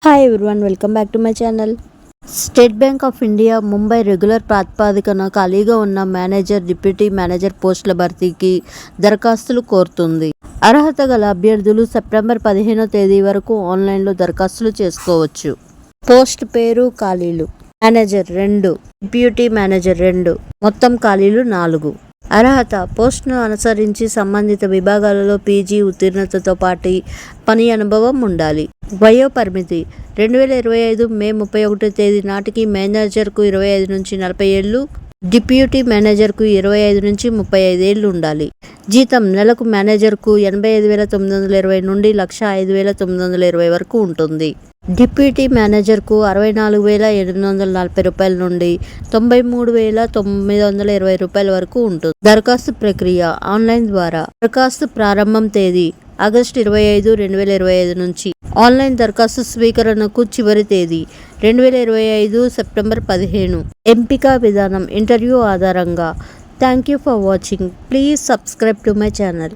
Hi everyone, welcome back to my channel. State bank of India Mumbai regular ప్రాతిపదికన ఖాళీగా ఉన్న manager, deputy manager పోస్టుల భర్తీకి దరఖాస్తులు కోరుతుంది. అర్హత గల అభ్యర్థులు సెప్టెంబర్ 15వ తేదీ వరకు ఆన్లైన్లో దరఖాస్తులు చేసుకోవచ్చు. పోస్ట్ పేరు, ఖాళీలు: మేనేజర్ 2, డిప్యూటీ మేనేజర్ 2, మొత్తం ఖాళీలు 4. అర్హత: పోస్టును అనుసరించి సంబంధిత విభాగాలలో పీజీ ఉత్తీర్ణతతో పాటు పని అనుభవం ఉండాలి. వయో పరిమితి: 2025 మే 31 తేదీ నాటికి మేనేజర్కు 25 నుంచి 40 ఏళ్ళు, డిప్యూటీ మేనేజర్కు 25 నుంచి 35 ఏళ్ళు ఉండాలి. జీతం: నెలకు మేనేజర్కు 85,920 నుండి 1,05,920 వరకు ఉంటుంది. డిప్యూటీ మేనేజర్కు 64,840 రూపాయల నుండి 93,920 రూపాయల వరకు ఉంటుంది. దరఖాస్తు ప్రక్రియ: ఆన్లైన్ ద్వారా. దరఖాస్తు ప్రారంభం తేదీ ఆగస్టు 25, 2025 నుంచి. ఆన్లైన్ దరఖాస్తు స్వీకరణకు చివరి తేదీ 2025 సెప్టెంబర్ 15. ఎంపిక విధానం: ఇంటర్వ్యూ ఆధారంగా. Thank you for watching. Please subscribe to my channel.